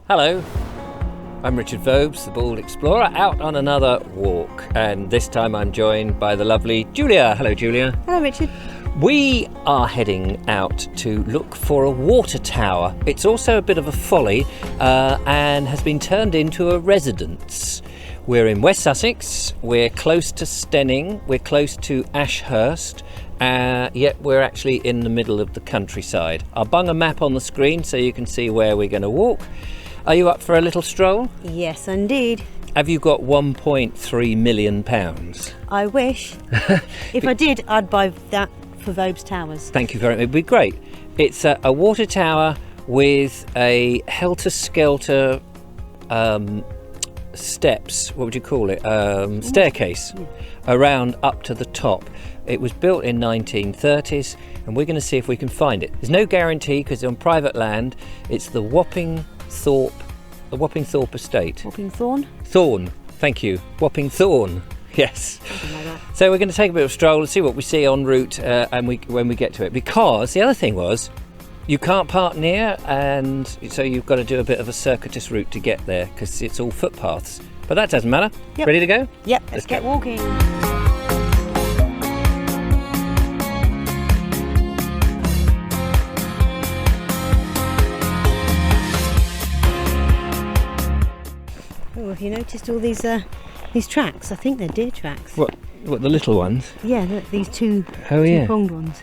Hello, I'm Richard Vobes, the Bald Explorer, out on another walk, and this time I'm joined by the lovely Julia. Hello, Julia. Hello, Richard. We are heading out to look for a water tower. It's also a bit of a folly and has been turned into a residence. We're in West Sussex, we're close to Steyning, we're close to Ashurst, yet we're actually in the middle of the countryside. I'll bung a map on the screen so you can see where we're going to walk. Are you up for a little stroll? Yes, indeed. Have you got £1.3 million? I wish. If I did, I'd buy that for Vobes Towers. Thank you very much. It'd be great. It's a water tower with a helter skelter steps. What would you call it? Staircase around up to the top. It was built in 1930s, and we're going to see if we can find it. There's no guarantee because it's on private land. It's the Warpingthorn Estate. Warpingthorn? Thorn. Thank you. Warpingthorn. Yes. Something like that. So we're going to take a bit of a stroll and see what we see en route when we get to it. Because the other thing was, you can't park near, and so you've got to do a bit of a circuitous route to get there because it's all footpaths. But that doesn't matter. Yep. Ready to go? Yep, let's get walking. Oh, have you noticed all these tracks? I think they're deer tracks. What, the little ones? Yeah, look, these two yeah. pronged ones.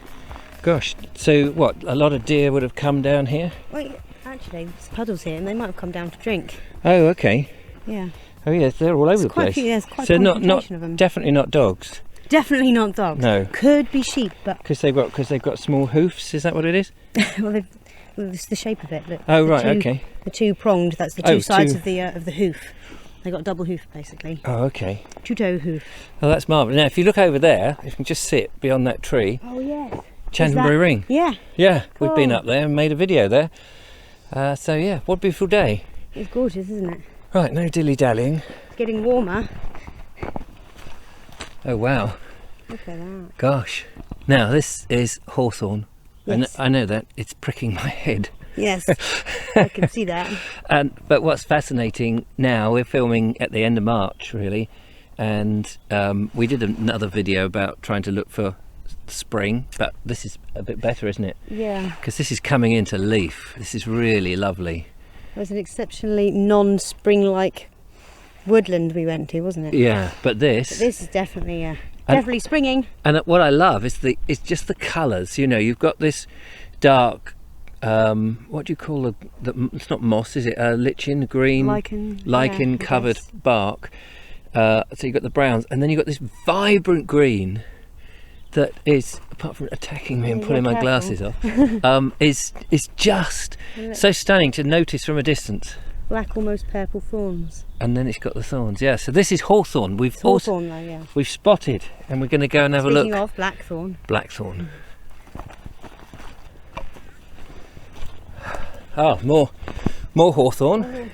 Gosh, so what, a lot of deer would have come down here? Well, yeah, actually, there's puddles here and they might have come down to drink. Oh, okay. Yeah. Oh yes, they're all over the place. There's quite so a not concentration of them. definitely not dogs. Definitely not dogs. No. Could be sheep, but Because they've got small hoofs. Is that what it is? well, it's the shape of it. Look, Oh right, okay. The two pronged. That's the two sides of the hoof. They got a double hoof basically. Oh okay. Two-toe hoof. Oh, that's marvellous. Now, if you look over there, you can just sit beyond that tree. Oh yes. Chandenbury Ring. Yeah. Yeah, Cool. we've been up there and made a video there. So yeah, what a beautiful day. It's gorgeous, isn't it? Right, no dilly-dallying. It's getting warmer. Oh wow. Look at that. Gosh. Now this is hawthorn. Yes. I know that. It's pricking my head. Yes. I can see that. But what's fascinating now, we're filming at the end of March really, and we did another video about trying to look for spring, but this is a bit better, isn't it? Yeah. Because this is coming into leaf. This is really lovely. It was an exceptionally non-spring-like woodland we went to, wasn't it? Yeah, but this is definitely definitely springing. And what I love is it's just the colours. You know, you've got this dark what do you call it's not moss, is it? Lichen green, lichen covered bark. So you've got the browns, and then you've got this vibrant green that is, apart from attacking me and pulling my glasses off, is just so stunning to notice from a distance. Black, almost purple thorns. And then it's got the thorns. Yeah. So this is hawthorn. We've spotted, and we're going to go and have a look. Speaking of blackthorn. Blackthorn. Oh, more hawthorn.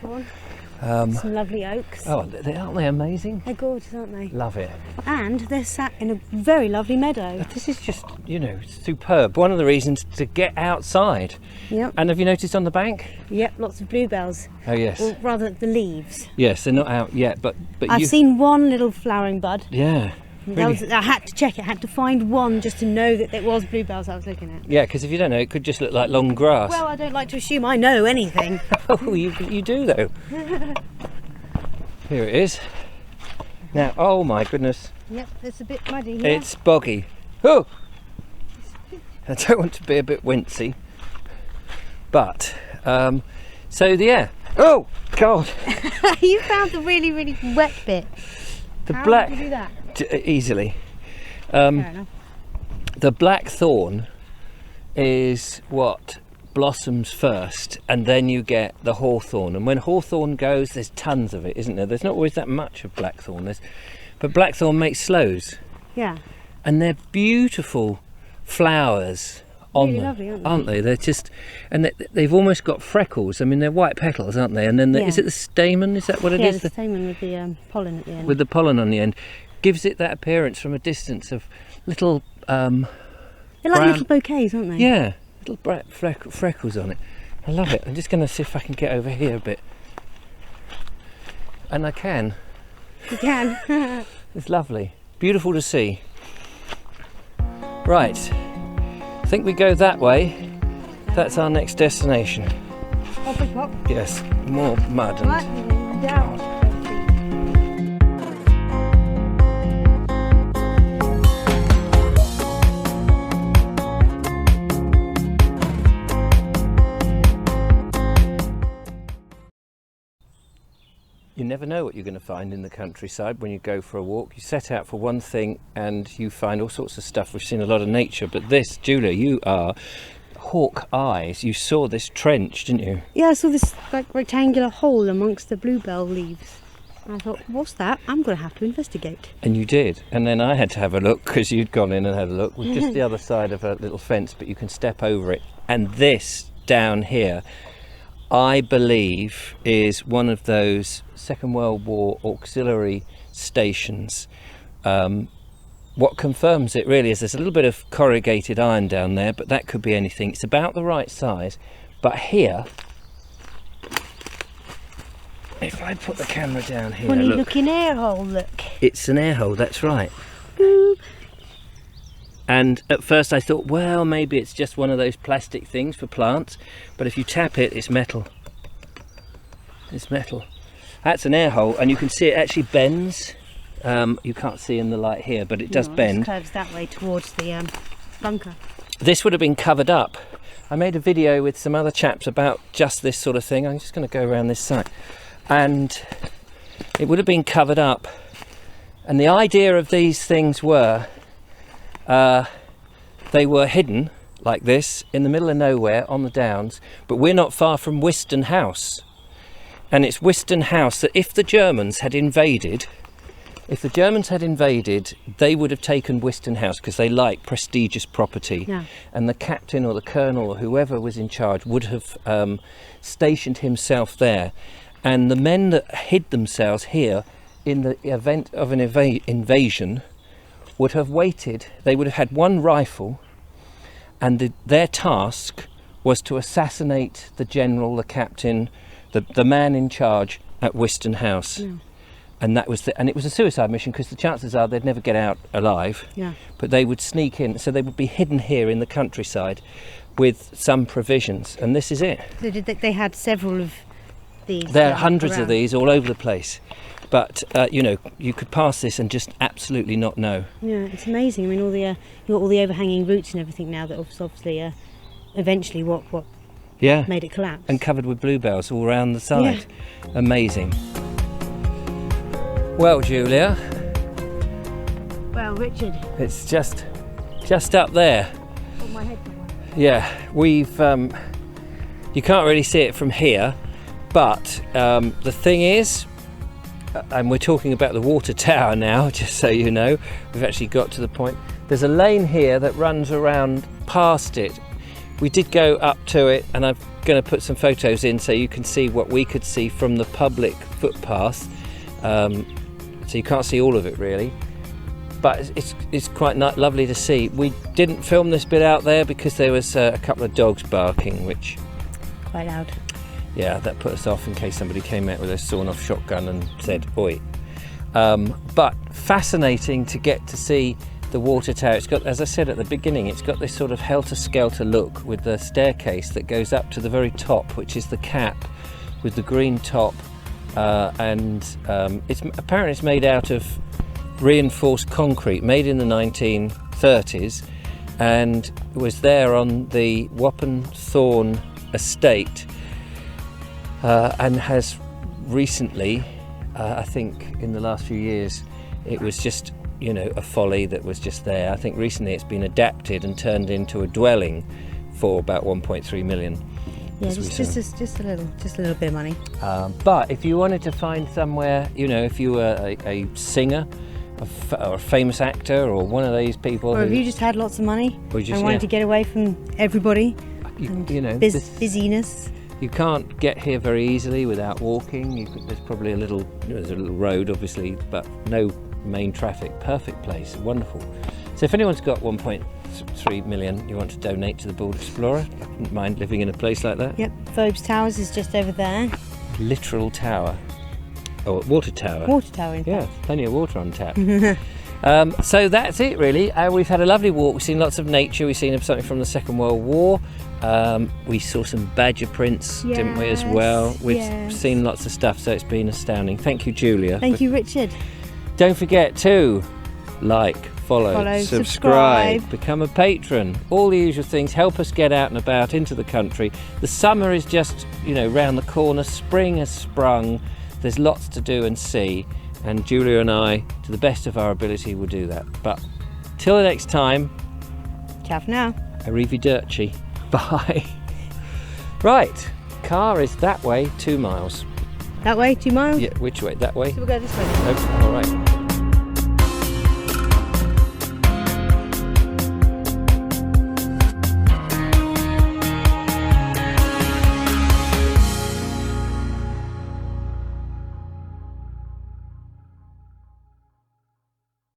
Some lovely oaks. Oh, aren't they amazing? They're gorgeous, aren't they? Love it. And they're sat in a very lovely meadow. This is just, superb. One of the reasons to get outside. Yep. And have you noticed on the bank? Yep, lots of bluebells. Oh yes. Or rather, the leaves. Yes, they're not out yet, but I've seen one little flowering bud. Yeah. Really? I had to check it. I had to find one just to know that it was bluebells I was looking at. Yeah, because if you don't know, it could just look like long grass. Well, I don't like to assume I know anything. Oh, you do though. Here it is. Now, oh my goodness. Yep, it's a bit muddy here. It's boggy. Oh! I don't want to be a bit wincy. But, so yeah. Oh, God! You found the really, really wet bit. How did you do that? Easily. Fair enough. The blackthorn is what blossoms first, and then you get the hawthorn. And when hawthorn goes, there's tons of it, isn't there? There's not always that much of blackthorn. But blackthorn makes sloes. Yeah. And they're beautiful flowers on really them, lovely, aren't they? They're just, and they've almost got freckles. I mean, they're white petals, aren't they? And then is it the stamen? Is that what it is? Yeah, the stamen with the pollen at the end. With the pollen on the end, gives it that appearance from a distance of little. They're like little bouquets, aren't they? Yeah, little freckles on it. I love it. I'm just going to see if I can get over here a bit. And I can. You can. It's lovely. Beautiful to see. Right. I think we go that way. That's our next destination. Hop and hop. Yes, more mud and... Right, down. You never know what you're going to find in the countryside when you go for a walk. You set out for one thing and you find all sorts of stuff. We've seen a lot of nature, but this, Julia, you are hawk eyes. You saw this trench, didn't you? Yeah, I saw this like rectangular hole amongst the bluebell leaves. And I thought, what's that? I'm going to have to investigate. And you did. And then I had to have a look because you'd gone in and had a look. We're just the other side of a little fence, but you can step over it. And this down here, I believe, is one of those Second World War auxiliary stations. What confirms it really is there's a little bit of corrugated iron down there, but that could be anything. It's about the right size. But here, if I put the camera down here, Funny look, looking air hole, look. it's an air hole, that's right. Boop. And at first I thought, well, maybe it's just one of those plastic things for plants, but if you tap it, it's metal. It's metal. That's an air hole, and you can see it actually bends. You can't see in the light here, but it does bend. It curves that way towards the bunker. This would have been covered up. I made a video with some other chaps about just this sort of thing. I'm just going to go around this side. And it would have been covered up. And the idea of these things were, they were hidden like this in the middle of nowhere on the downs, but we're not far from Wiston House. And it's Wiston House that if the Germans had invaded, they would have taken Wiston House because they like prestigious property. Yeah. And the captain or the colonel or whoever was in charge would have stationed himself there. And the men that hid themselves here in the event of an invasion would have waited. They would have had one rifle, and their task was to assassinate the general, the captain, the man in charge at Wiston House. Yeah. And that was and it was a suicide mission because the chances are they'd never get out alive. Yeah. But they would sneak in, so they would be hidden here in the countryside with some provisions, and this is it. So they had several of these? There are hundreds around. of these all over the place. But you know, you could pass this and just absolutely not know. Yeah, it's amazing. I mean, all the you've got all the overhanging roots and everything now that obviously eventually what Yeah. made it collapse. And covered with bluebells all around the side. Yeah. Amazing. Well, Julia, Well, Richard, it's just up there. put my head down. Yeah, we've you can't really see it from here, but the thing is, and we're talking about the water tower now, just so you know, we've actually got to the point. There's a lane here that runs around past it. We did go up to it, and I'm going to put some photos in so you can see what we could see from the public footpath. So you can't see all of it really, but it's quite lovely to see. We didn't film this bit out there because there was a couple of dogs barking, which Quite loud. yeah, that put us off in case somebody came out with a sawn-off shotgun and said oi. But fascinating to get to see the water tower. It's got, as I said at the beginning, it's got this sort of helter-skelter look with the staircase that goes up to the very top, which is the cap with the green top. It's apparently it's made out of reinforced concrete, made in the 1930s, and was there on the Warpingthorn Estate, and has recently, I think in the last few years, it was just, you know, a folly that was just there. I think recently it's been adapted and turned into a dwelling for about 1.3 million. Yeah, just a little bit of money. But if you wanted to find somewhere, you know, if you were a singer or a famous actor or one of these people, Or if you just had lots of money just, and wanted to get away from everybody, you know, busyness. you can't get here very easily without walking. There's probably there's a little road, obviously, but no main traffic. Perfect place, wonderful. So if anyone's got 1.3 million you want to donate to the Bald Explorer, I wouldn't mind living in a place like that. Yep, Vobes Towers is just over there. Literal tower. Oh, water tower. Water tower, in Yeah, fact. plenty of water on tap. So that's it really. We've had a lovely walk. We've seen lots of nature. We've seen something from the Second World War. We saw some badger prints, didn't we, as well? We've seen lots of stuff, so it's been astounding. Thank you, Julia. Thank you, Richard. Don't forget to like, follow, subscribe, become a patron, all the usual things. Help us get out and about into the country. The summer is just, round the corner. Spring has sprung. There's lots to do and see, and Julia and I, to the best of our ability, will do that. But till the next time, Ciao for now. arrivederci. Bye. Right, car is that way, 2 miles. That way, 2 miles? Yeah, which way? That way? So we'll go this way. Oh, all right.